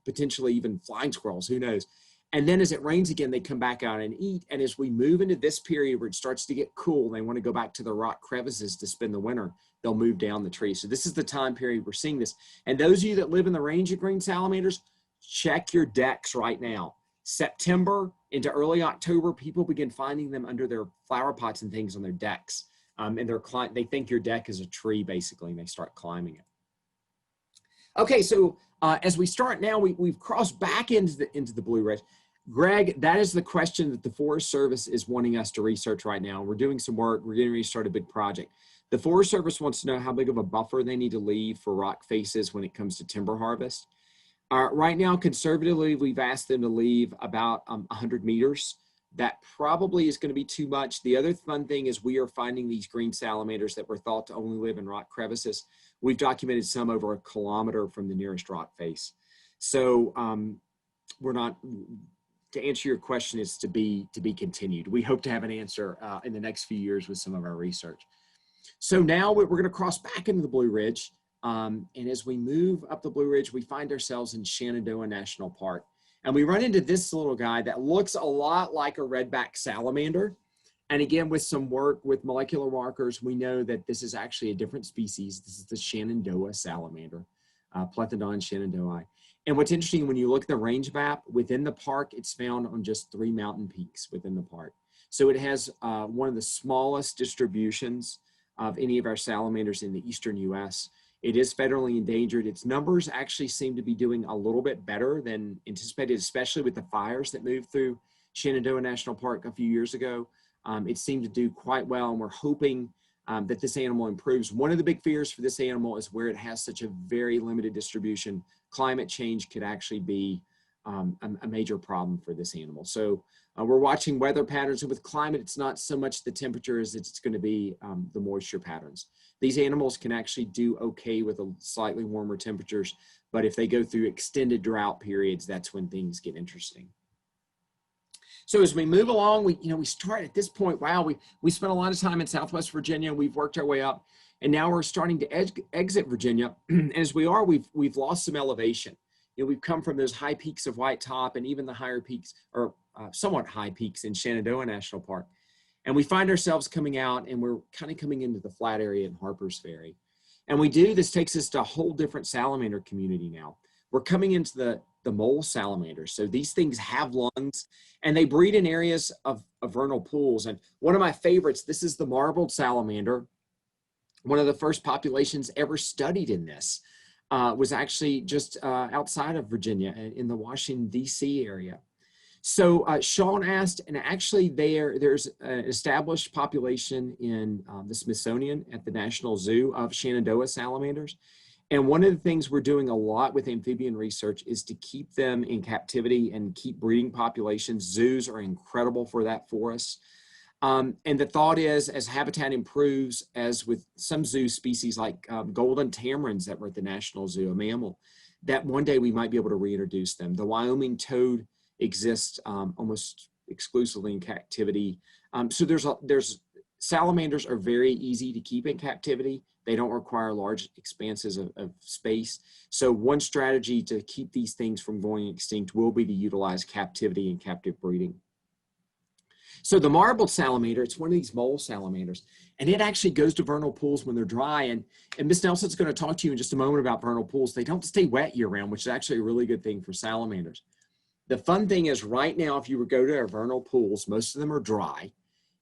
potentially even flying squirrels, who knows? And then as it rains again, they come back out and eat. And as we move into this period where it starts to get cool, they want to go back to the rock crevices to spend the winter, they'll move down the tree. So this is the time period we're seeing this. And those of you that live in the range of green salamanders, check your decks right now. September into early October, people begin finding them under their flower pots and things on their decks. And they think your deck is a tree, basically, and they start climbing it. Okay, so as we start now, we've crossed back into the Blue Ridge. Greg, that is the question that the Forest Service is wanting us to research right now. We're doing some work. We're getting ready to start a big project. The Forest Service wants to know how big of a buffer they need to leave for rock faces when it comes to timber harvest. Right now, conservatively, we've asked them to leave about 100 meters. That probably is going to be too much. The other fun thing is we are finding these green salamanders that were thought to only live in rock crevices. We've documented some over 1 kilometer from the nearest rock face. So we're not, to answer your question, is to be continued. We hope to have an answer in the next few years with some of our research. So now we're going to cross back into the Blue Ridge. And as we move up the Blue Ridge, we find ourselves in Shenandoah National Park. And we run into this little guy that looks a lot like a redback salamander. And again, with some work with molecular markers, we know that this is actually a different species. This is the Shenandoah Salamander Plethodon shenandoah. And what's interesting, when you look at the range map, within the park, it's found on just 3 mountain peaks within the park. So it has one of the smallest distributions of any of our salamanders in the eastern US. It is federally endangered. Its numbers actually seem to be doing a little bit better than anticipated, especially with the fires that moved through Shenandoah National Park a few years ago. It seemed to do quite well, and we're hoping that this animal improves. One of the big fears for this animal is where it has such a very limited distribution. Climate change could actually be a major problem for this animal. So we're watching weather patterns, and with climate, it's not so much the temperature as it's going to be the moisture patterns. These animals can actually do okay with a slightly warmer temperatures, but if they go through extended drought periods, that's when things get interesting. So as we move along, we start at this point, wow, we spent a lot of time in Southwest Virginia. We've worked our way up, and now we're starting to exit Virginia. And as we are, we've lost some elevation. We've come from those high peaks of White Top and even the higher peaks, or somewhat high peaks in Shenandoah National Park. And we find ourselves coming out, and we're kind of coming into the flat area in Harpers Ferry. And this takes us to a whole different salamander community now. We're coming into the mole salamanders. So these things have lungs, and they breed in areas of vernal pools. And one of my favorites, this is the marbled salamander. One of the first populations ever studied in this was actually just outside of Virginia in the Washington, D.C. area. So Sean asked, and actually there's an established population in the Smithsonian at the National Zoo of Shenandoah salamanders. And one of the things we're doing a lot with amphibian research is to keep them in captivity and keep breeding populations. Zoos are incredible for that for us. And the thought is, as habitat improves, as with some zoo species like golden tamarins that were at the National Zoo, a mammal, that one day we might be able to reintroduce them. The Wyoming toad exists almost exclusively in captivity. So salamanders are very easy to keep in captivity. They don't require large expanses of space. So one strategy to keep these things from going extinct will be to utilize captivity and captive breeding. So the marbled salamander, it's one of these mole salamanders, and it actually goes to vernal pools when they're dry. And Ms. Nelson's going to talk to you in just a moment about vernal pools. They don't stay wet year round, which is actually a really good thing for salamanders. The fun thing is right now, if you were to go to our vernal pools, most of them are dry.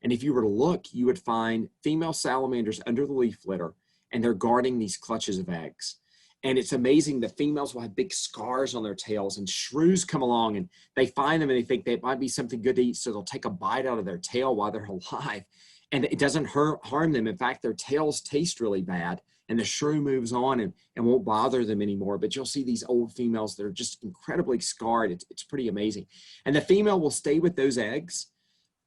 And if you were to look, you would find female salamanders under the leaf litter, and they're guarding these clutches of eggs. And it's amazing, the females will have big scars on their tails, and shrews come along and they find them and they think they might be something good to eat, so they'll take a bite out of their tail while they're alive. And it doesn't harm them. In fact, their tails taste really bad, and the shrew moves on and won't bother them anymore. But you'll see these old females that are just incredibly scarred. It's pretty amazing. And the female will stay with those eggs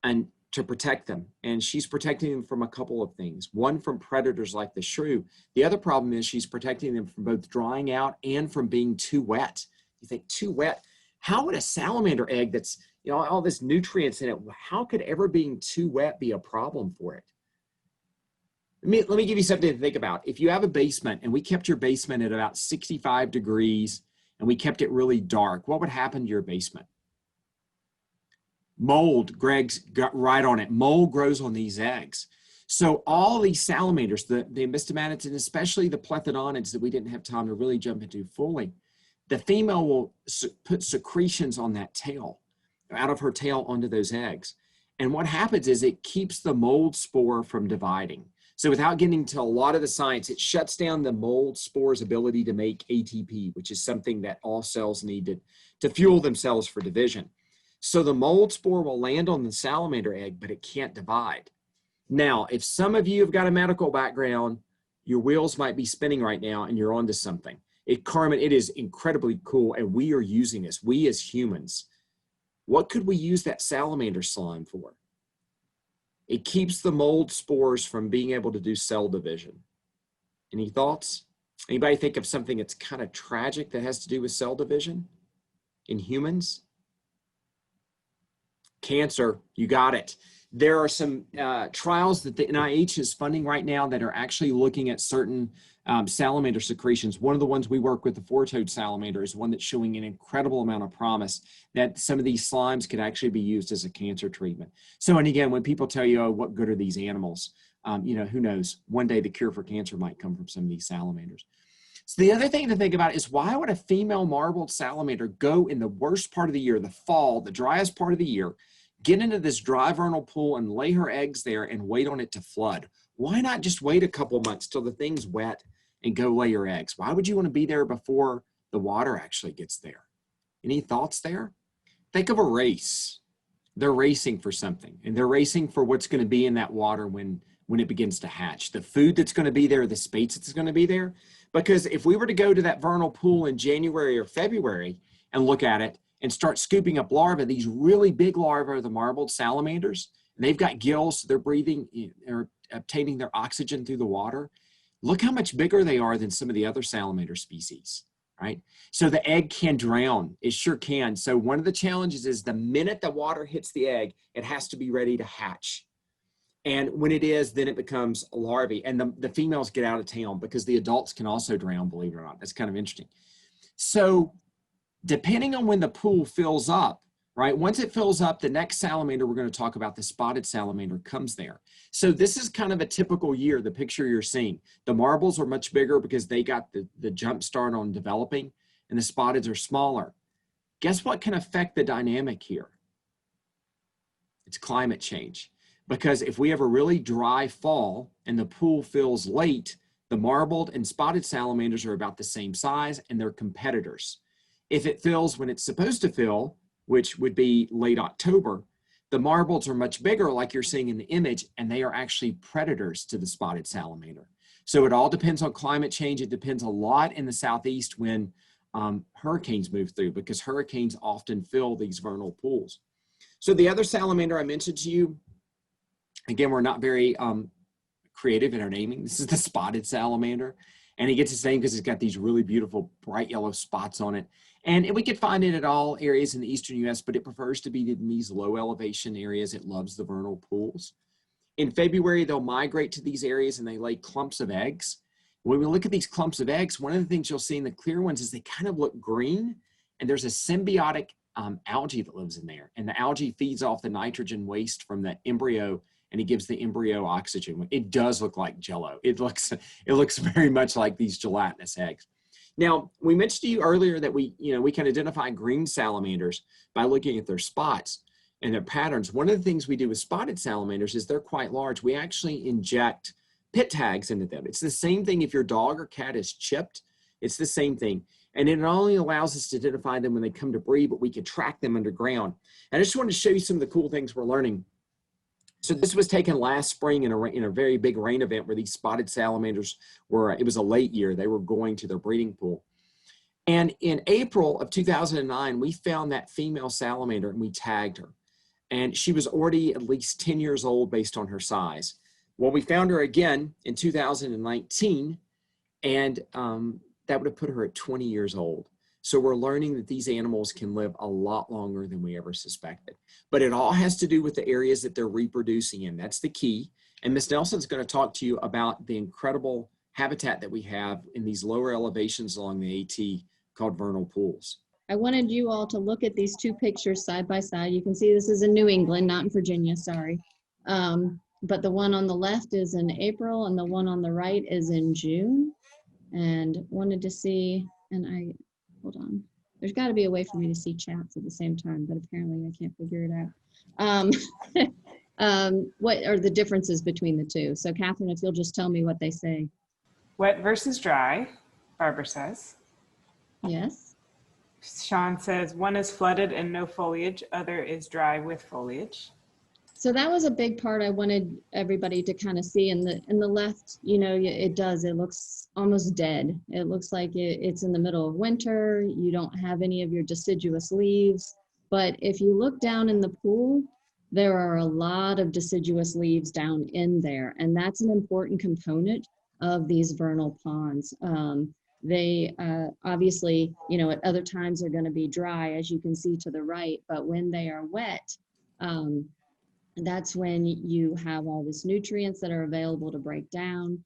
and to protect them. And she's protecting them from a couple of things. One, from predators like the shrew. The other problem is she's protecting them from both drying out and from being too wet. You think, too wet? How would a salamander egg that's, you know, all this nutrients in it, how could ever being too wet be a problem for it? Let me give you something to think about. If you have a basement and we kept your basement at about 65 degrees and we kept it really dark, what would happen to your basement? Mold, Greg's got right on it. Mold grows on these eggs. So all these salamanders, the Ambystomatids, and especially the Plethodonids that we didn't have time to really jump into fully, the female will put secretions on that tail, out of her tail onto those eggs. And what happens is it keeps the mold spore from dividing. So without getting into a lot of the science, it shuts down the mold spore's ability to make ATP, which is something that all cells need to fuel themselves for division. So the mold spore will land on the salamander egg, but it can't divide. Now, if some of you have got a medical background, your wheels might be spinning right now and you're onto something. Carmen, it is incredibly cool, and we are using this, we as humans. What could we use that salamander slime for? It keeps the mold spores from being able to do cell division. Any thoughts? Anybody think of something that's kind of tragic that has to do with cell division in humans? Cancer, you got it. There are some trials that the NIH is funding right now that are actually looking at certain salamander secretions. One of the ones we work with, the four-toed salamander, is one that's showing an incredible amount of promise that some of these slimes could actually be used as a cancer treatment. So, and again, when people tell you, oh, what good are these animals? You know, who knows? One day the cure for cancer might come from some of these salamanders. So the other thing to think about is, why would a female marbled salamander go in the worst part of the year, the fall, the driest part of the year, get into this dry vernal pool and lay her eggs there and wait on it to flood? Why not just wait a couple months till the thing's wet and go lay your eggs? Why would you want to be there before the water actually gets there? Any thoughts there? Think of a race. They're racing for something, and they're racing for what's going to be in that water when it begins to hatch. The food that's going to be there, the space that's going to be there. Because if we were to go to that vernal pool in January or February and look at it and start scooping up larvae, these really big larvae are the marbled salamanders. And they've got gills, so they're breathing or obtaining their oxygen through the water. Look how much bigger they are than some of the other salamander species, right? So the egg can drown. It sure can. So one of the challenges is the minute the water hits the egg, it has to be ready to hatch. And when it is, then it becomes a larvae. And the females get out of town because the adults can also drown, believe it or not. That's kind of interesting. So depending on when the pool fills up, right? Once it fills up, the next salamander we're going to talk about, the spotted salamander, comes there. So this is kind of a typical year, the picture you're seeing. The marbles are much bigger because they got the jump start on developing, and the spotteds are smaller. Guess what can affect the dynamic here? It's climate change. Because if we have a really dry fall and the pool fills late, the marbled and spotted salamanders are about the same size and they're competitors. If it fills when it's supposed to fill, which would be late October, the marbleds are much bigger, like you're seeing in the image, and they are actually predators to the spotted salamander. So it all depends on climate change. It depends a lot in the Southeast when hurricanes move through, because hurricanes often fill these vernal pools. So the other salamander I mentioned to you, again, we're not very creative in our naming. This is the spotted salamander. And he gets his name because it's got these really beautiful bright yellow spots on it. And we can find it at all areas in the eastern U.S., but it prefers to be in these low elevation areas. It loves the vernal pools. In February, they'll migrate to these areas and they lay clumps of eggs. When we look at these clumps of eggs, one of the things you'll see in the clear ones is they kind of look green, and there's a symbiotic algae that lives in there. And the algae feeds off the nitrogen waste from the embryo, and it gives the embryo oxygen. It does look like Jello. It looks very much like these gelatinous eggs. Now, we mentioned to you earlier that we can identify green salamanders by looking at their spots and their patterns. One of the things we do with spotted salamanders is they're quite large. We actually inject pit tags into them. It's the same thing if your dog or cat is chipped. It's the same thing. And it not only allows us to identify them when they come to breed, but we can track them underground. And I just wanted to show you some of the cool things we're learning. So this was taken last spring in a very big rain event where these spotted salamanders were, it was a late year, they were going to their breeding pool. And in April of 2009, we found that female salamander and we tagged her. And she was already at least 10 years old based on her size. Well, we found her again in 2019, and that would have put her at 20 years old. So we're learning that these animals can live a lot longer than we ever suspected. But it all has to do with the areas that they're reproducing in. That's the key. And Ms. Nelson's going to talk to you about the incredible habitat that we have in these lower elevations along the AT called vernal pools. I wanted you all to look at these two pictures side by side. You can see this is in New England, not in Virginia, sorry. But the one on the left is in April and the one on the right is in June. And wanted to see, and hold on. There's got to be a way for me to see chats at the same time, but apparently I can't figure it out. What are the differences between the two? So Catherine, if you'll just tell me what they say. Wet versus dry, Barbara says. Yes. Sean says one is flooded and no foliage, other is dry with foliage. So that was a big part I wanted everybody to kind of see. In the left, it looks almost dead. It looks like it's in the middle of winter. You don't have any of your deciduous leaves. But if you look down in the pool, there are a lot of deciduous leaves down in there. And that's an important component of these vernal ponds. They obviously, at other times are going to be dry, as you can see to the right. But when they are wet, that's when you have all these nutrients that are available to break down.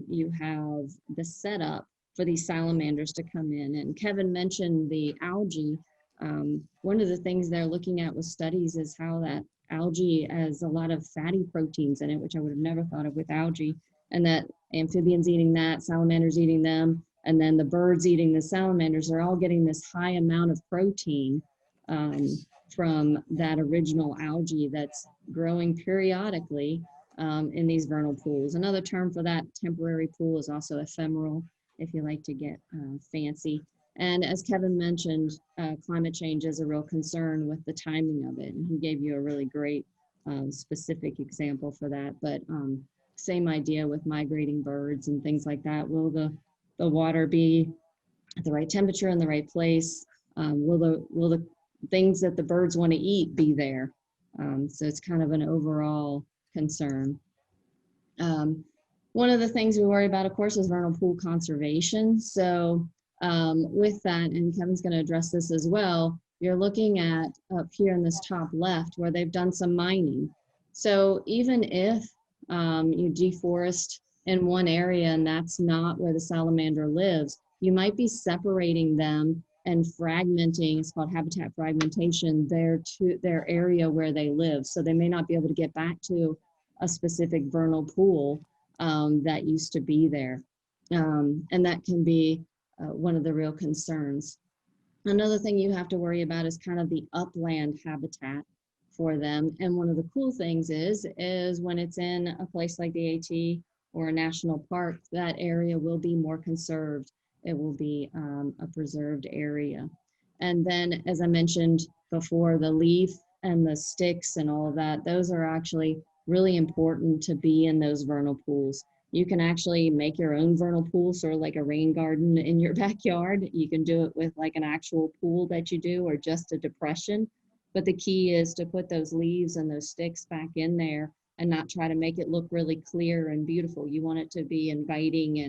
You have the setup for these salamanders to come in. And Kevin mentioned the algae. One of the things they're looking at with studies is how that algae has a lot of fatty proteins in it, which I would have never thought of with algae, and that amphibians eating that, salamanders eating them, and then the birds eating the salamanders are all getting this high amount of protein from that original algae that's growing periodically in these vernal pools. Another term for that temporary pool is also ephemeral, if you like to get fancy. And as Kevin mentioned, climate change is a real concern with the timing of it. And he gave you a really great specific example for that. But same idea with migrating birds and things like that. Will the water be at the right temperature in the right place? Will the things that the birds want to eat be there? So it's kind of an overall concern. One of the things we worry about, of course, is vernal pool conservation. So with that, and Kevin's going to address this as well, you're looking at up here in this top left where they've done some mining. So even if you deforest in one area and that's not where the salamander lives, you might be separating them and fragmenting, it's called habitat fragmentation, their area where they live. So they may not be able to get back to a specific vernal pool that used to be there. And that can be one of the real concerns. Another thing you have to worry about is kind of the upland habitat for them. And one of the cool things is when it's in a place like the AT or a national park, that area will be more conserved. It will be a preserved area. And then, as I mentioned before, the leaf and the sticks and all of that, those are actually really important to be in those vernal pools. You can actually make your own vernal pool, sort of like a rain garden in your backyard. You can do it with like an actual pool that you do or just a depression. But the key is to put those leaves and those sticks back in there and not try to make it look really clear and beautiful. You want it to be inviting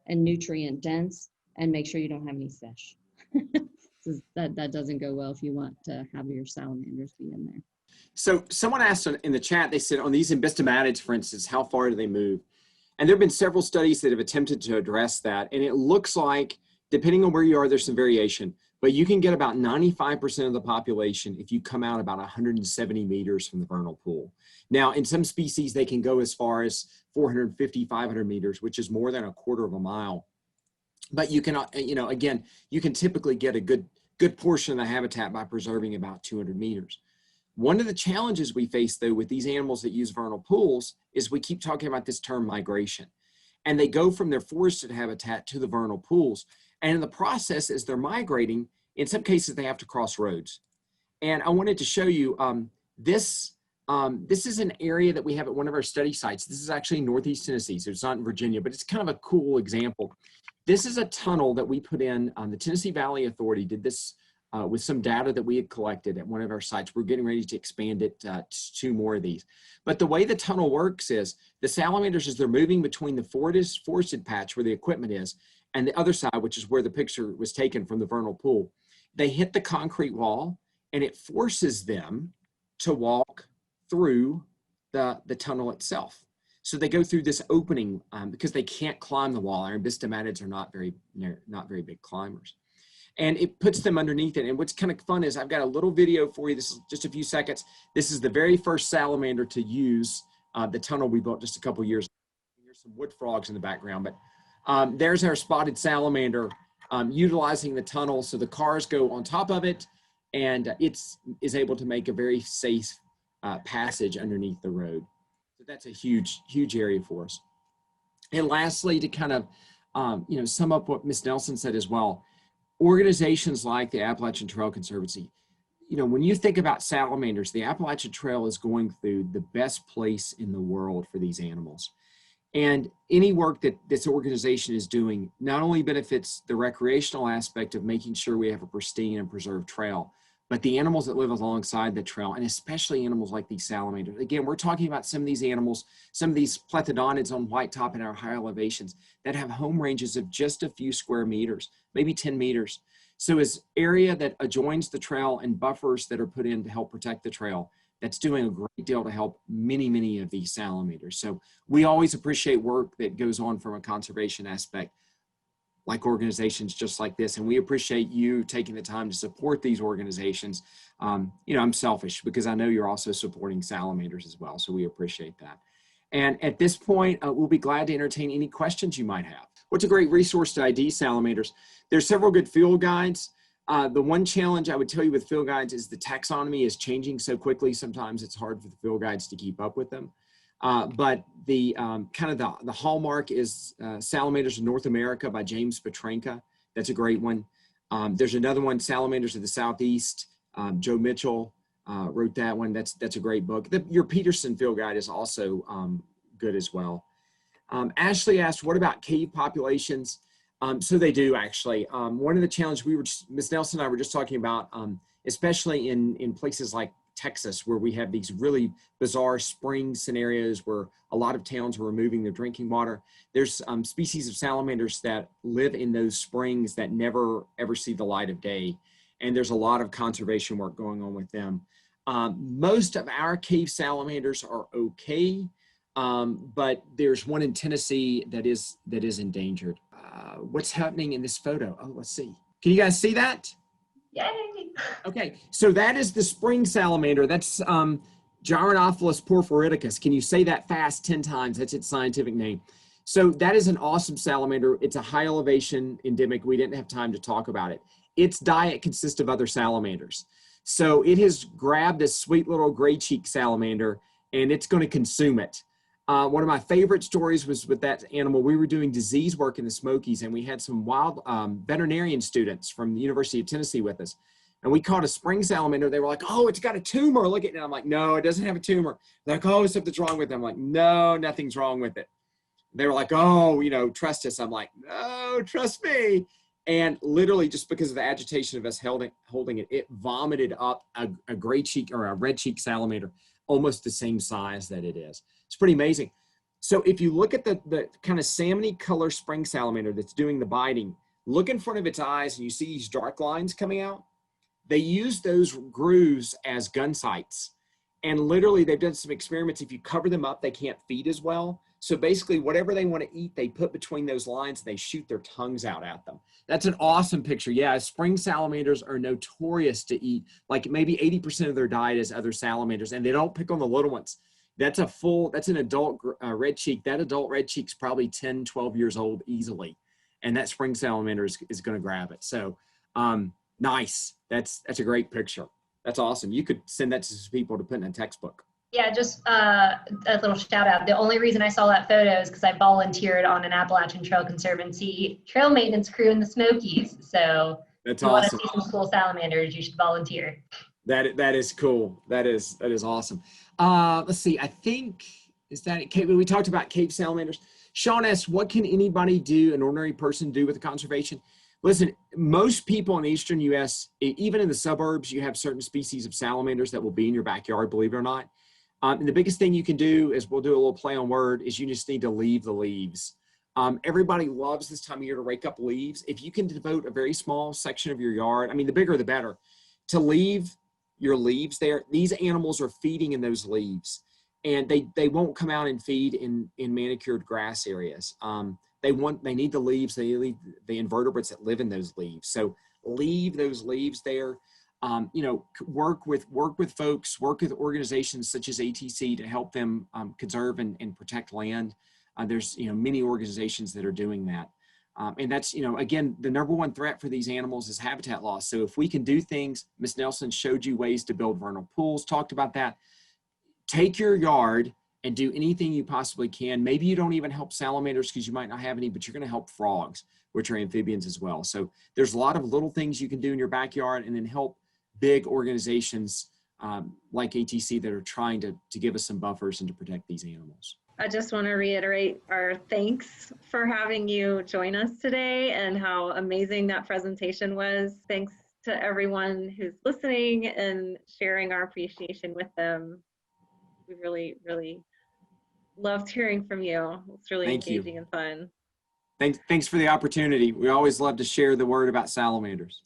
and nutrient dense, and make sure you don't have any fish. So that doesn't go well if you want to have your salamanders be in there. So someone asked in the chat, they said on these ambystomatids, for instance, how far do they move? And there have been several studies that have attempted to address that. And it looks like, depending on where you are, there's some variation, but you can get about 95% of the population if you come out about 170 meters from the vernal pool. Now, in some species, they can go as far as 450, 500 meters, which is more than a quarter of a mile. But you can, again, you can typically get a good portion of the habitat by preserving about 200 meters. One of the challenges we face, though, with these animals that use vernal pools is we keep talking about this term migration. And they go from their forested habitat to the vernal pools. And in the process, as they're migrating, in some cases, they have to cross roads. And I wanted to show you this is an area that we have at one of our study sites. This is actually in Northeast Tennessee, so it's not in Virginia, but it's kind of a cool example. This is a tunnel that we put in. The Tennessee Valley Authority did this with some data that we had collected at one of our sites. We're getting ready to expand it to 2 more of these. But the way the tunnel works is the salamanders, as they're moving between the forested patch where the equipment is and the other side, which is where the picture was taken from the vernal pool, they hit the concrete wall and it forces them to walk through the tunnel itself. So they go through this opening because they can't climb the wall. Our Ambystomatids are not very big climbers. And it puts them underneath it. And what's kind of fun is I've got a little video for you. This is just a few seconds. This is the very first salamander to use the tunnel we built just a couple years ago. There's some wood frogs in the background, but there's our spotted salamander utilizing the tunnel. So the cars go on top of it, and it is able to make a very safe passage underneath the road. So that's a huge, huge area for us. And lastly, to kind of sum up what Ms. Nelson said as well, organizations like the Appalachian Trail Conservancy, when you think about salamanders, the Appalachian Trail is going through the best place in the world for these animals. And any work that this organization is doing not only benefits the recreational aspect of making sure we have a pristine and preserved trail, but the animals that live alongside the trail, and especially animals like these salamanders. Again, we're talking about some of these animals, some of these plethodonids on white top in our high elevations that have home ranges of just a few square meters, maybe 10 meters. So as area that adjoins the trail and buffers that are put in to help protect the trail, that's doing a great deal to help many, many of these salamanders. So we always appreciate work that goes on from a conservation aspect, like organizations just like this. And we appreciate you taking the time to support these organizations. I'm selfish because I know you're also supporting salamanders as well. So we appreciate that. And at this point, we'll be glad to entertain any questions you might have. What's a great resource to ID salamanders? There's several good field guides. The one challenge I would tell you with field guides is the taxonomy is changing so quickly. Sometimes it's hard for the field guides to keep up with them. But the the hallmark is Salamanders of North America by James Petranka. That's a great one. There's another one, Salamanders of the Southeast. Joe Mitchell wrote that one. That's a great book. Your Peterson field guide is also good as well. Ashley asked, what about cave populations? So they do actually. One of the challenges Ms. Nelson and I were just talking about, especially in places like Texas, where we have these really bizarre spring scenarios where a lot of towns are removing their drinking water. There's species of salamanders that live in those springs that never ever see the light of day. And there's a lot of conservation work going on with them. Most of our cave salamanders are okay, but there's one in Tennessee that is endangered. What's happening in this photo? Oh, let's see. Can you guys see that? Yay! Okay, so that is the spring salamander. That's Gyranophilus porphyriticus. Can you say that fast 10 times? That's its scientific name. So that is an awesome salamander. It's a high elevation endemic. We didn't have time to talk about it. Its diet consists of other salamanders. So it has grabbed a sweet little gray cheek salamander and it's going to consume it. One of my favorite stories was with that animal. We were doing disease work in the Smokies and we had some wild veterinarian students from the University of Tennessee with us. And we caught a spring salamander. They were like, oh, it's got a tumor. Look at it. And I'm like, no, it doesn't have a tumor. They're like, oh, something's wrong with it. I'm like, no, nothing's wrong with it. They were like, oh, trust us. I'm like, no, trust me. And literally just because of the agitation of us holding it, it vomited up a gray cheek or a red cheek salamander, almost the same size that it is. It's pretty amazing. So if you look at the kind of salmony color spring salamander that's doing the biting, look in front of its eyes and you see these dark lines coming out. They use those grooves as gun sights. And literally they've done some experiments. If you cover them up, they can't feed as well. So basically whatever they want to eat, they put between those lines, they shoot their tongues out at them. That's an awesome picture. Yeah, spring salamanders are notorious to eat, like maybe 80% of their diet is other salamanders, and they don't pick on the little ones. That's an adult red cheek. That adult red cheek's probably 10, 12 years old easily. And that spring salamander is going to grab it. So nice. That's a great picture. That's awesome. You could send that to some people to put in a textbook. Yeah, just a little shout out. The only reason I saw that photo is because I volunteered on an Appalachian Trail Conservancy trail maintenance crew in the Smokies. So that's if you awesome. want to see some cool salamanders, you should volunteer. That is cool. That is awesome. Let's see. I think, is that it? We talked about Cape salamanders. Sean asks, what can anybody do, an ordinary person do with the conservation? Listen, most people in the eastern U.S., even in the suburbs, you have certain species of salamanders that will be in your backyard, believe it or not. And the biggest thing you can do is, we'll do a little play on word, is you just need to leave the leaves. Everybody loves this time of year to rake up leaves. If you can devote a very small section of your yard, I mean, the bigger the better, to leave your leaves there. These animals are feeding in those leaves, and they won't come out and feed in manicured grass areas. They need the leaves. They need the invertebrates that live in those leaves. So leave those leaves there. Work with folks, work with organizations such as ATC to help them conserve and protect land. There's many organizations that are doing that. And that's, again, the number one threat for these animals is habitat loss. So if we can do things, Ms. Nelson showed you ways to build vernal pools, talked about that. Take your yard and do anything you possibly can. Maybe you don't even help salamanders because you might not have any, but you're going to help frogs, which are amphibians as well. So there's a lot of little things you can do in your backyard, and then help big organizations like ATC that are trying to give us some buffers and to protect these animals. I just want to reiterate our thanks for having you join us today, and how amazing that presentation was. Thanks to everyone who's listening and sharing our appreciation with them. We really, really loved hearing from you. It's really engaging and fun. Thanks for the opportunity. We always love to share the word about salamanders.